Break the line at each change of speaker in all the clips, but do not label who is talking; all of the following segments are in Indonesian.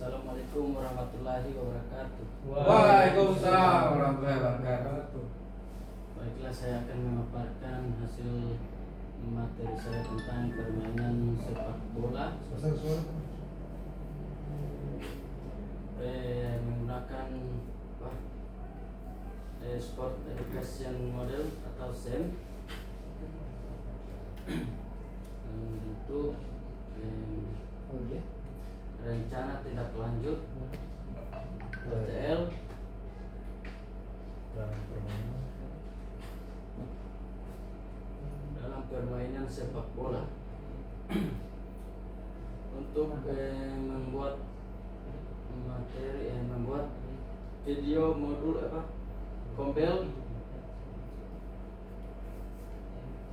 Assalamualaikum warahmatullahi wabarakatuh.
Waalaikumsalam warahmatullahi wabarakatuh.
Baiklah, saya akan memaparkan hasil materi saya tentang permainan sepak bola menggunakan Sport Education Model atau SEM. Untuk rencana tindak lanjut RTL dalam permainan sepak bola. Untuk membuat materi, membuat video modul Kombel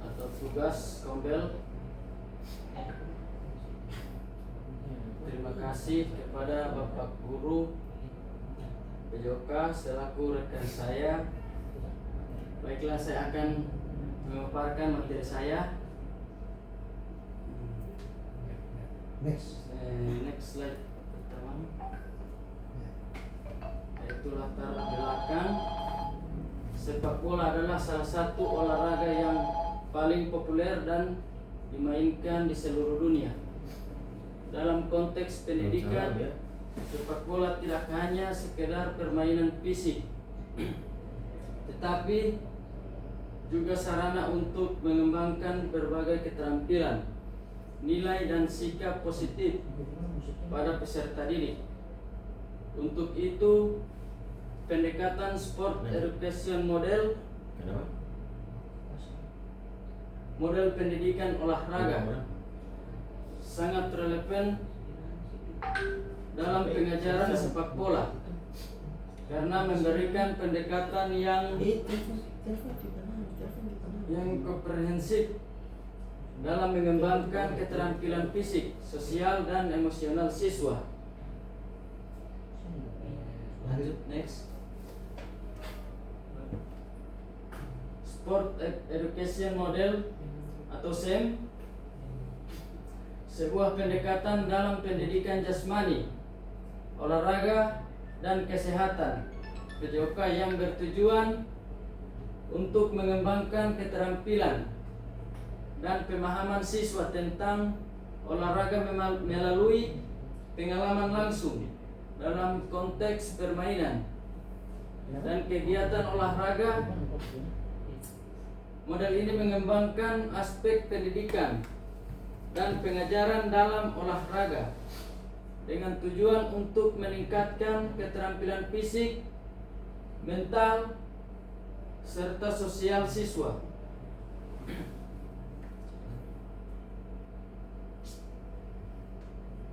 atau tugas Kombel. Terima kasih kepada Bapak Guru Bejoka selaku rekan saya. Baiklah, saya akan memaparkan materi saya. Next slide pertama. Yaitu latar belakang. Sepak bola adalah salah satu olahraga yang paling populer dan dimainkan di seluruh dunia. Dalam konteks pendidikan, sepak bola tidak hanya sekedar permainan fisik, tetapi juga sarana untuk mengembangkan berbagai keterampilan, nilai dan sikap positif pada peserta didik. Untuk itu, pendekatan Sport Education Model, model pendidikan olahraga, sangat relevan dalam pengajaran sepak bola karena memberikan pendekatan yang komprehensif dalam mengembangkan keterampilan fisik, sosial, dan emosional siswa. Lanjut, next. Sport Education Model atau SEM, sebuah pendekatan dalam pendidikan jasmani, olahraga, dan kesehatan Bejoka yang bertujuan untuk mengembangkan keterampilan dan pemahaman siswa tentang olahraga melalui pengalaman langsung dalam konteks permainan dan kegiatan olahraga. Model ini mengembangkan aspek pendidikan dan pengajaran dalam olahraga dengan tujuan untuk meningkatkan keterampilan fisik, mental, serta sosial siswa.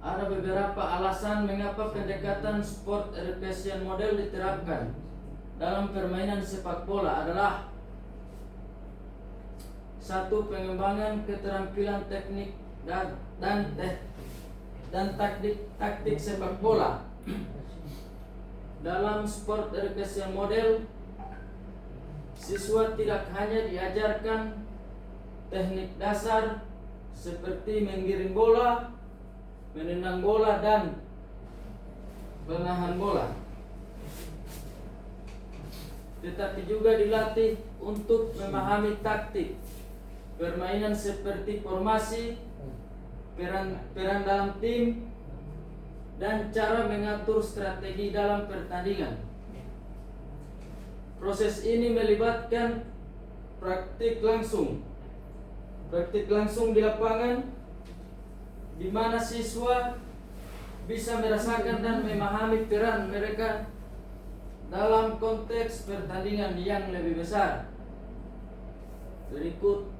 Ada beberapa alasan mengapa pendekatan Sport Education Model diterapkan dalam permainan sepak bola adalah: 1. Pengembangan keterampilan teknik dan taktik sepak bola. Dalam Sport Education Model, siswa tidak hanya diajarkan teknik dasar seperti menggiring bola, menendang bola, dan menahan bola, tetapi juga dilatih untuk memahami taktik permainan seperti formasi, peran dalam tim, dan cara mengatur strategi dalam pertandingan. Proses ini melibatkan praktik langsung di lapangan, di mana siswa bisa merasakan dan memahami peran mereka dalam konteks pertandingan yang lebih besar. Berikut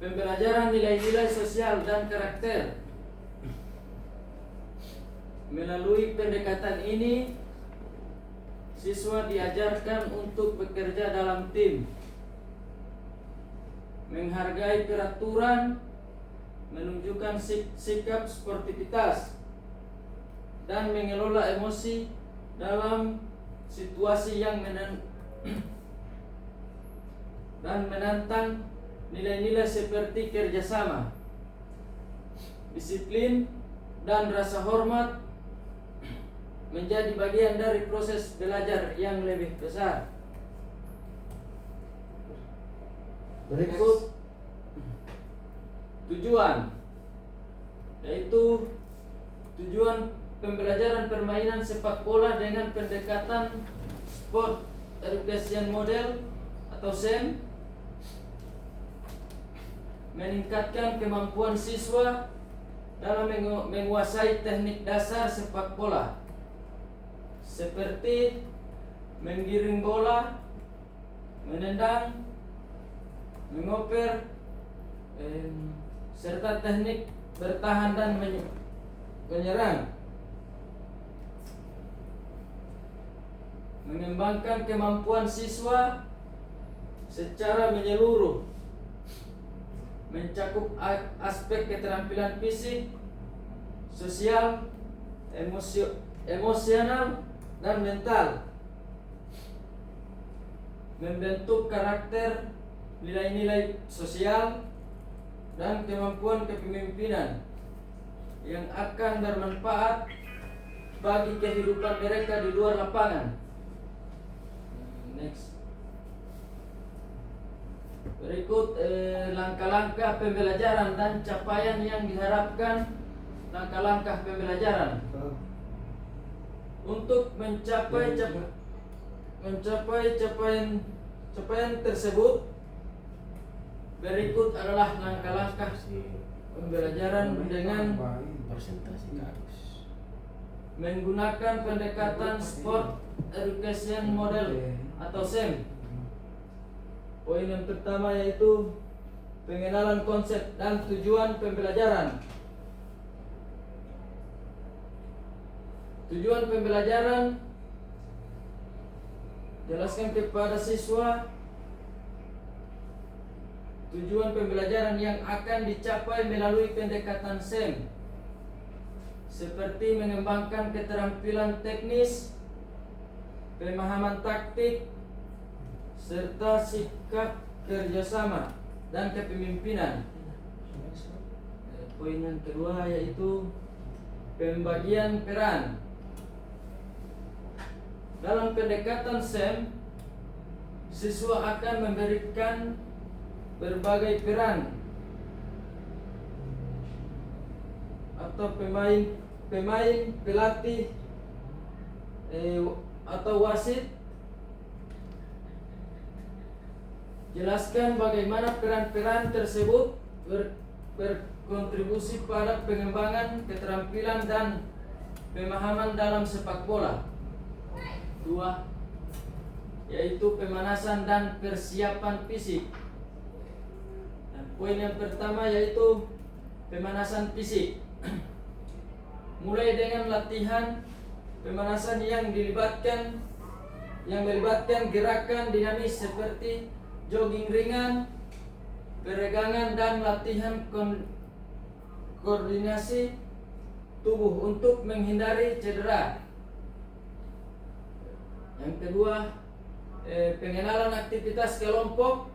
pembelajaran nilai-nilai sosial dan karakter. Melalui pendekatan ini, siswa diajarkan untuk bekerja dalam tim, menghargai peraturan, menunjukkan sikap sportivitas, dan mengelola emosi dalam situasi yang dan menantang nilai-nilai seperti kerjasama, disiplin, dan rasa hormat menjadi bagian dari proses belajar yang lebih besar. Berikut tujuan, yaitu tujuan pembelajaran permainan sepak bola dengan pendekatan Sport Education Model atau SEM, meningkatkan kemampuan siswa dalam menguasai teknik dasar sepak bola seperti menggiring bola, menendang, mengoper, serta teknik bertahan dan menyerang. Mengembangkan kemampuan siswa secara menyeluruh, mencakup aspek keterampilan fisik, sosial, emosional, dan mental. Membentuk karakter, nilai-nilai sosial, dan kemampuan kepemimpinan yang akan bermanfaat bagi kehidupan mereka di luar lapangan. Next. Berikut langkah-langkah pembelajaran dan capaian yang diharapkan. Langkah-langkah pembelajaran untuk mencapai capaian tersebut, berikut adalah langkah-langkah pembelajaran dengan menggunakan pendekatan Sport Education Model atau SEM. Poin yang pertama yaitu pengenalan konsep dan tujuan pembelajaran. Tujuan pembelajaran, jelaskan kepada siswa tujuan pembelajaran yang akan dicapai melalui pendekatan SEM, seperti mengembangkan keterampilan teknis, pemahaman taktik, serta sikap kerjasama dan kepemimpinan. Poin yang kedua yaitu pembagian peran. Dalam pendekatan SEM, siswa akan memberikan berbagai peran atau pemain, pelatih, atau wasit. Jelaskan bagaimana peran-peran tersebut berkontribusi pada pengembangan keterampilan dan pemahaman dalam sepak bola. 2. Yaitu pemanasan dan persiapan fisik. Dan poin yang pertama yaitu pemanasan fisik. Mulai dengan latihan pemanasan yang melibatkan gerakan dinamis seperti jogging ringan, peregangan, dan latihan koordinasi tubuh untuk menghindari cedera. Yang kedua, pengenalan aktivitas kelompok.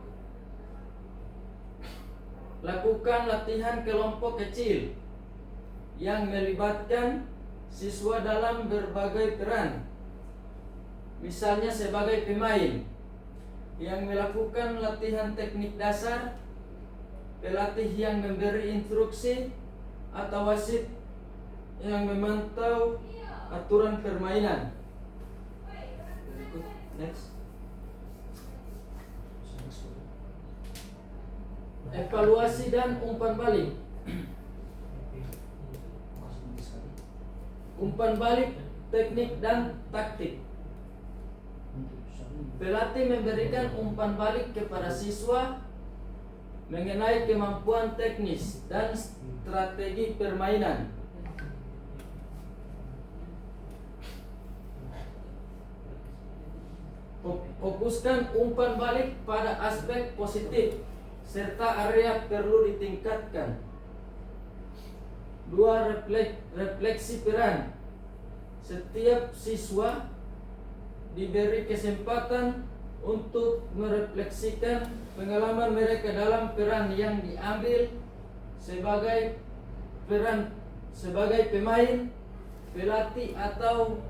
Lakukan latihan kelompok kecil yang melibatkan siswa dalam berbagai peran. Misalnya sebagai pemain yang melakukan latihan teknik dasar, pelatih yang memberi instruksi, atau wasit yang memantau aturan permainan. Next. Evaluasi dan umpan balik. Umpan balik, teknik dan taktik. Pelatih memberikan umpan balik kepada siswa mengenai kemampuan teknis dan strategi permainan. Fokuskan umpan balik pada aspek positif serta area perlu ditingkatkan. 2. Refleksi peran. Setiap siswa diberi kesempatan untuk merefleksikan pengalaman mereka dalam peran yang diambil sebagai pemain, pelatih, atau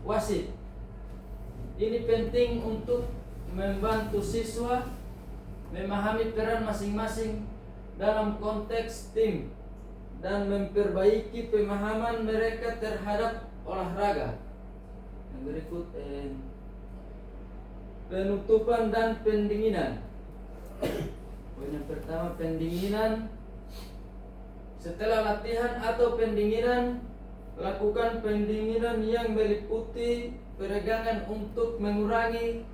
wasit. Ini penting untuk membantu siswa memahami peran masing-masing dalam konteks tim dan memperbaiki pemahaman mereka terhadap olahraga. Yang berikut penutupan dan pendinginan. Poin yang pertama, pendinginan. Setelah latihan atau pendinginan, lakukan pendinginan yang meliputi peregangan untuk mengurangi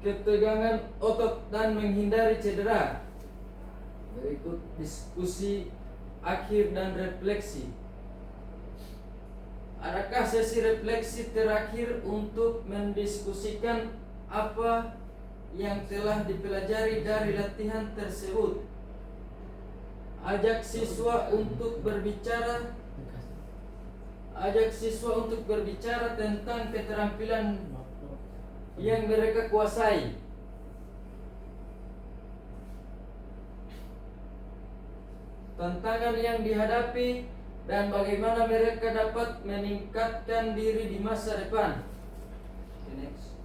ketegangan otot dan menghindari cedera. Berikut diskusi akhir dan refleksi. Adakah sesi refleksi terakhir untuk mendiskusikan apa yang telah dipelajari dari latihan tersebut? Ajak siswa untuk berbicara tentang keterampilan yang mereka kuasai. Tantangan yang dihadapi dan bagaimana mereka dapat meningkatkan diri di masa depan. Next.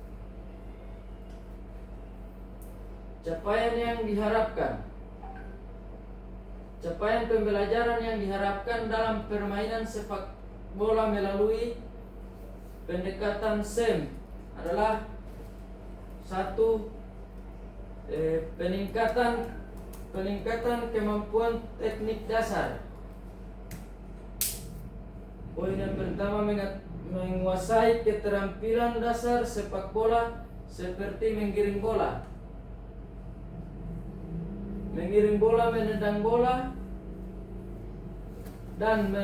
Capaian yang diharapkan. Capaian pembelajaran yang diharapkan dalam permainan sepak bola melalui pendekatan SEM adalah 1. Peningkatan kemampuan teknik dasar. Poin yang pertama, menguasai keterampilan dasar sepak bola seperti menggiring bola, menendang bola, dan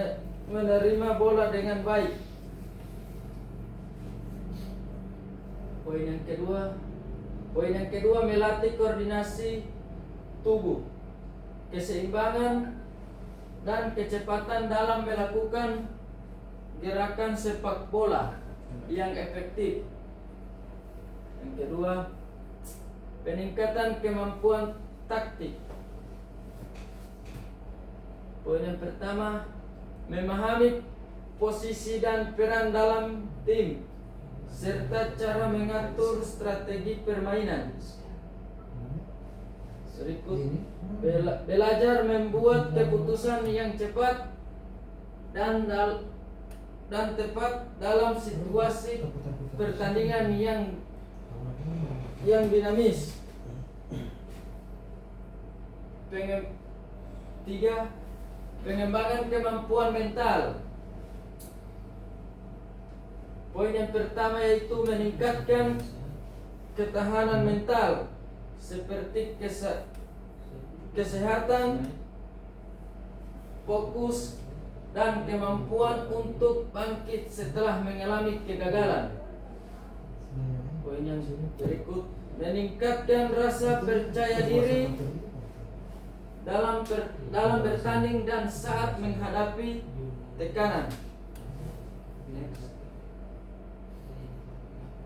menerima bola dengan baik. Poin yang kedua, melatih koordinasi tubuh, keseimbangan, dan kecepatan dalam melakukan gerakan sepak bola yang efektif. Yang kedua, peningkatan kemampuan taktik. Poin yang pertama, memahami posisi dan peran dalam tim serta cara mengatur strategi permainan. Berikut, belajar membuat keputusan yang cepat dan tepat dalam situasi pertandingan yang dinamis. 3. Pengembangan kemampuan mental. Poin yang pertama yaitu meningkatkan ketahanan mental seperti kesehatan, fokus, dan kemampuan untuk bangkit setelah mengalami kegagalan. Poin yang berikut, meningkatkan rasa percaya diri dalam bertanding dan saat menghadapi tekanan. Next.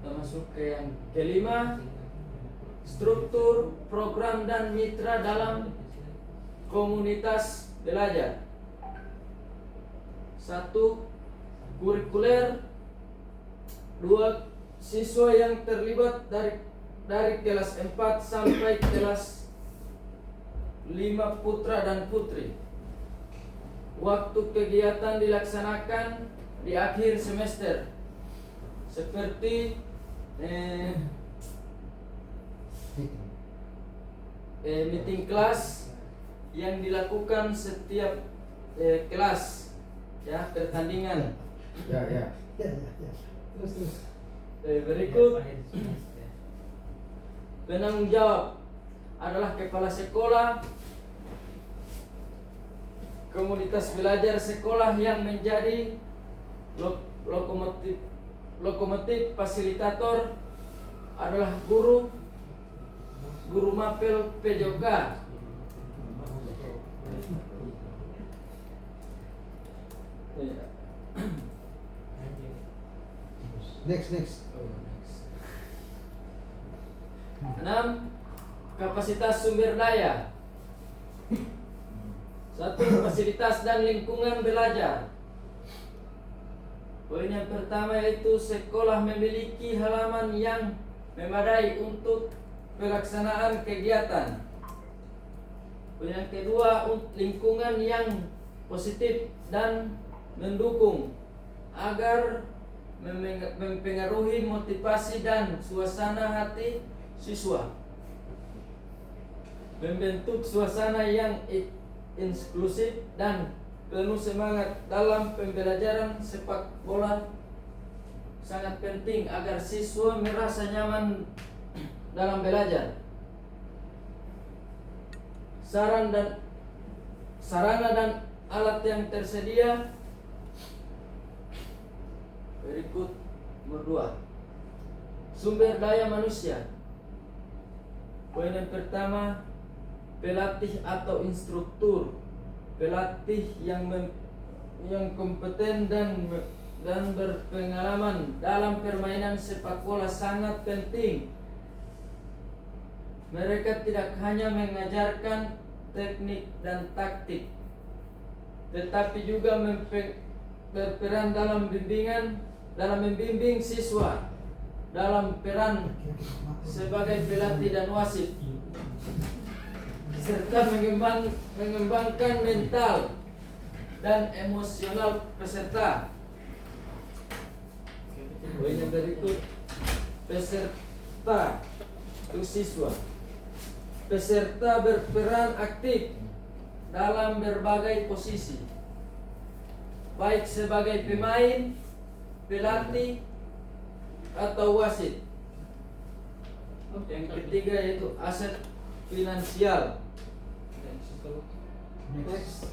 Kita masuk ke yang kelima, struktur, program, dan mitra dalam komunitas belajar. 1. Kurikuler. 2. Siswa yang terlibat dari kelas 4 sampai kelas 5 putra dan putri. Waktu kegiatan dilaksanakan di akhir semester, seperti meeting kelas yang dilakukan setiap kelas, ya, pertandingan.
Ya.
Terus.
Berikut, penanggung jawab adalah kepala sekolah, komunitas belajar sekolah yang menjadi lokomotif fasilitator adalah guru mapel PJOK.
Next.
6. Kapasitas sumber daya. 1. Fasilitas dan lingkungan belajar. Poin yang pertama yaitu sekolah memiliki halaman yang memadai untuk pelaksanaan kegiatan. Poin yang kedua, lingkungan yang positif dan mendukung agar mempengaruhi motivasi dan suasana hati siswa. Membentuk suasana yang inklusif dan penuh semangat dalam pembelajaran sepak bola sangat penting agar siswa merasa nyaman dalam belajar. Sarana dan alat yang tersedia berikut. Nomor 2, sumber daya manusia. Poin yang pertama, pelatih atau instruktur. Pelatih yang kompeten dan berpengalaman dalam permainan sepak bola sangat penting. Mereka tidak hanya mengajarkan teknik dan taktik, tetapi juga berperan dalam membimbing siswa dalam peran sebagai pelatih dan wasit, serta mengembangkan mental dan emosional peserta. Poin yang berikut, peserta atau siswa. Peserta berperan aktif dalam berbagai posisi, baik sebagai pemain, pelatih, atau wasit. Yang ketiga yaitu aset finansial. Next.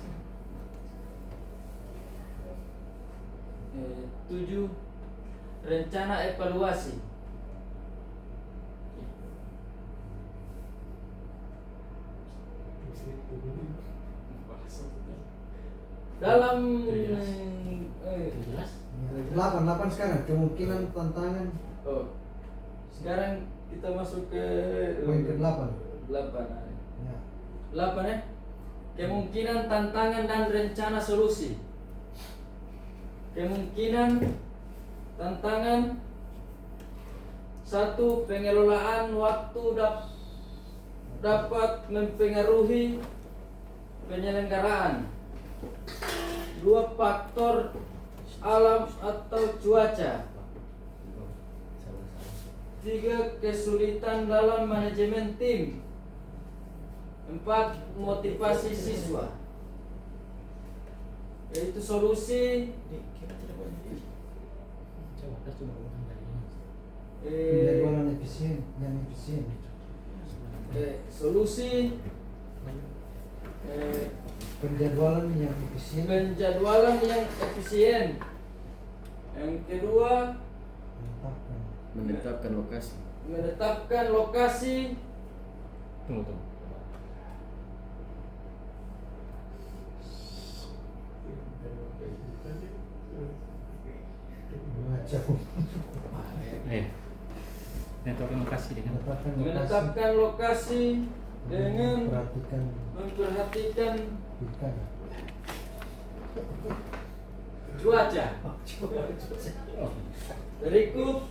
7, rencana evaluasi. Dalam
8 sekarang kemungkinan tantangan.
Sekarang kita masuk ke
Poin ke-8.
8.
Ya.
8 ya. Kemungkinan, tantangan dan rencana solusi. Kemungkinan, tantangan. 1, pengelolaan waktu dapat mempengaruhi penyelenggaraan. 2, faktor alam atau cuaca. 3, kesulitan dalam manajemen tim. 4, motivasi siswa. Yaitu solusi.
Penjadwalan efisien.
Solusi.
Penjadwalan yang efisien.
Yang kedua,
menetapkan
lokasi.
Tunggu.
Menetapkan lokasi dengan memperhatikan cuaca. Berikut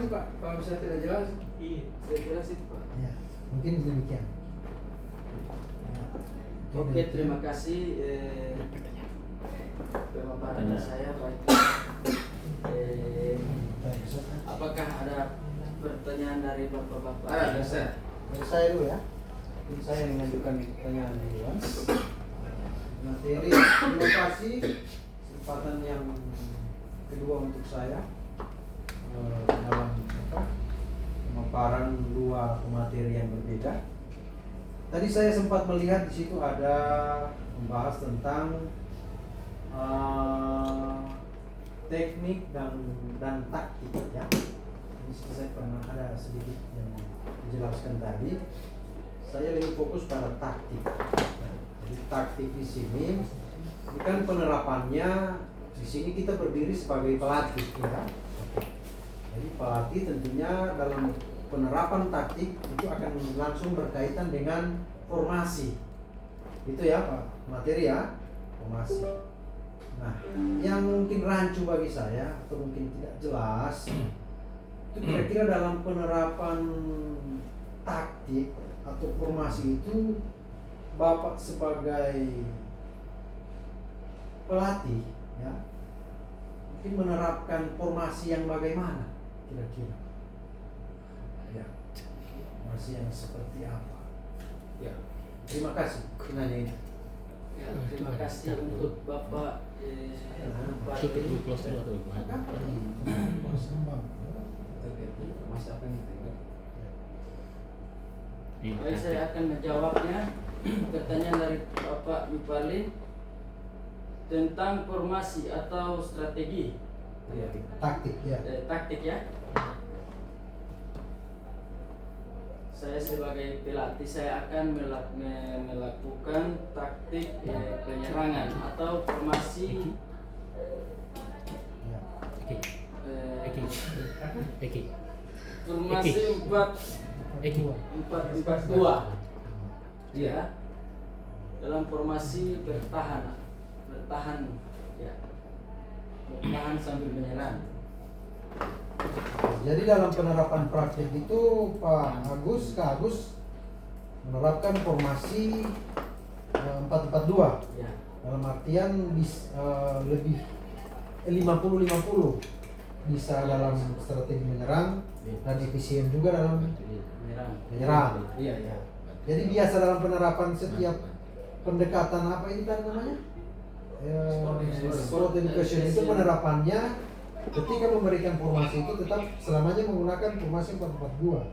Pak, kalau saya tidak jelas, saya jelasin Pak.
Ya, mungkin demikian.
Oke, terima kasih pemaparan saya Pak. Apakah ada pertanyaan dari bapak-bapak?
Ada, Ustaz.
Dari saya dulu ya. Ini saya yang mengajukan pertanyaan duluan. Materi, terima kasih. Kesempatan yang kedua untuk saya dalam pemaparan dua materi yang berbeda. Tadi saya sempat melihat di situ ada membahas tentang teknik dan taktik ya. Ini saya pernah ada sedikit yang dijelaskan tadi. Saya lebih fokus pada taktik. Jadi taktik di sini ini kan penerapannya di sini kita berdiri sebagai pelatih ya. Jadi pelatih tentunya dalam penerapan taktik itu akan langsung berkaitan dengan formasi. Itu ya Pak, materi ya, formasi. Nah, yang mungkin rancu bagi saya atau mungkin tidak jelas itu kira-kira dalam penerapan taktik atau formasi itu Bapak sebagai pelatih ya mungkin menerapkan formasi yang bagaimana kira-kira ya, formasi yang seperti apa ya. Terima kasih nanya ini.
Ya, terima kasih untuk Bapak Fadli. Baik, saya akan menjawabnya. Pertanyaan dari Bapak Yupali tentang formasi atau strategi.
Taktik ya.
Taktik ya. Saya sebagai pelatih saya akan melakukan taktik penyerangan atau formasi formasi 4-4-2 ya, dalam formasi bertahan ya, bertahan sambil menyerang.
Jadi dalam penerapan praktik itu Kak Agus menerapkan formasi 4-4-2
Ya.
dalam artian lebih 50-50 bisa dalam strategi menyerang dan efisien juga dalam menyerang.
Iya, iya.
Jadi biasa dalam penerapan setiap pendekatan apa ini kan namanya? Sport education itu penerapannya ketika memberikan formasi itu tetap selamanya menggunakan formasi 4-4-2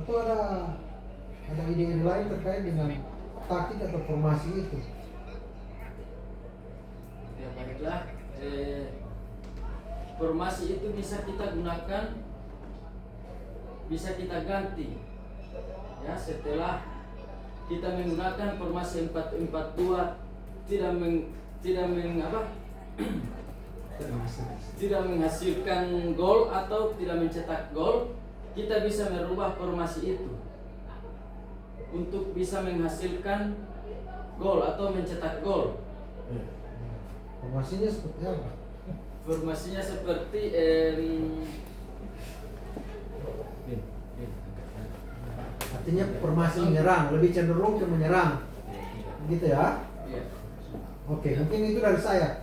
atau ada ide-ide lain terkait dengan taktik atau formasi itu?
Ya baiklah, formasi itu bisa kita gunakan, bisa kita ganti ya setelah kita menggunakan formasi 4-4-2 tidak menghasilkan gol atau tidak mencetak gol, kita bisa merubah formasi itu untuk bisa menghasilkan gol atau mencetak gol.
Formasinya seperti apa?
Formasinya seperti
artinya formasi menyerang, lebih cenderung ke menyerang, gitu ya?
ya.
Oke, mungkin itu dari saya.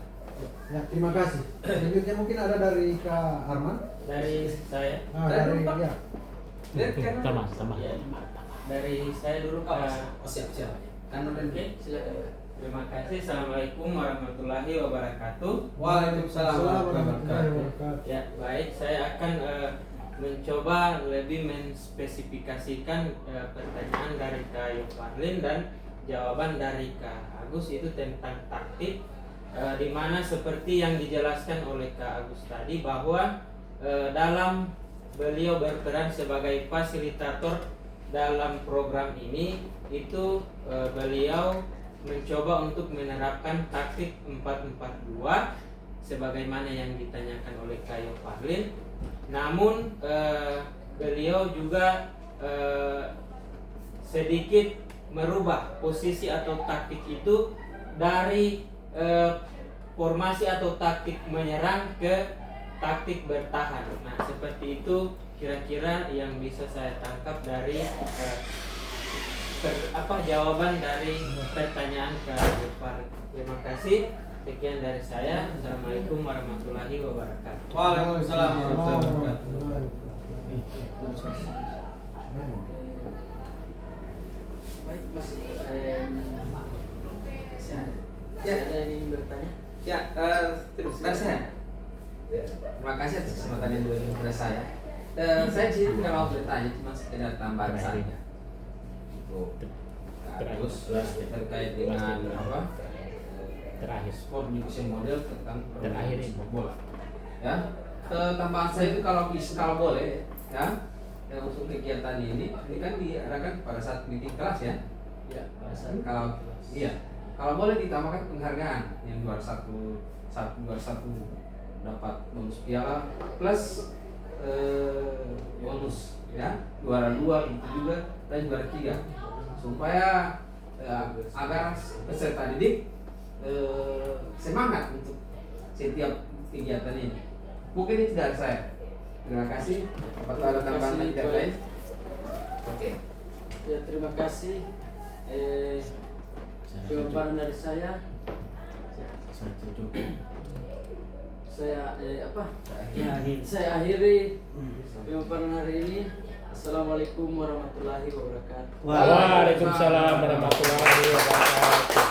Ya, terima kasih. Selanjutnya mungkin ada dari Kak Arman.
Dari saya.
Dari ya.
Sama. Ya, dari saya dulu Pak.
Siap. Kanan dan kiri, silakan.
Terima kasih. Assalamualaikum warahmatullahi wabarakatuh.
Waalaikumsalam warahmatullahi wabarakatuh.
Ya, baik. Saya akan mencoba lebih menspesifikasikan pertanyaan dari Kak Yoparlin dan jawaban dari Kak Agus itu tentang taktik, di mana seperti yang dijelaskan oleh Kak Agus tadi bahwa dalam beliau berperan sebagai fasilitator dalam program ini itu beliau mencoba untuk menerapkan taktik 4-4-2 sebagaimana yang ditanyakan oleh Kak Yoparlin. Namun beliau juga sedikit merubah posisi atau taktik itu dari formasi atau taktik menyerang ke taktik bertahan. Nah, seperti itu kira-kira yang bisa saya tangkap dari jawaban dari pertanyaan Kak Jepar. Terima kasih. Sekian dari saya. Assalamualaikum warahmatullahi wabarakatuh.
Waalaikumsalam warahmatullahi wabarakatuh.
Baik, Mas. Ada yang ingin bertanya?
Ya, terus saya. Terima kasih atas kesempatan yang diberikan kepada saya. Saya di sini tidak mau bertanya, cuma sekedar tambahan saja. Terus terkait dengan apa? Sport education model tentang sepak bola. Ya, tambahan saya itu kalau boleh, ya, untuk kegiatan ini kan diarahkan pada saat meeting kelas ya.
Ya,
Kalau boleh ditambahkan penghargaan yang juara satu dapat bonus piala plus bonus ya, juara 2 itu juga dan juara 3 supaya agar peserta didik semangat untuk setiap kegiatan ini. Mungkin itu dari saya. Terima kasih. Apakah ada tambahan lagi dari lain? Oke.
Ya, terima kasih. Jawaban dari saya. Saya akhiri pemaparan hari ini. Assalamualaikum warahmatullahi wabarakatuh.
Waalaikumsalam warahmatullahi wabarakatuh.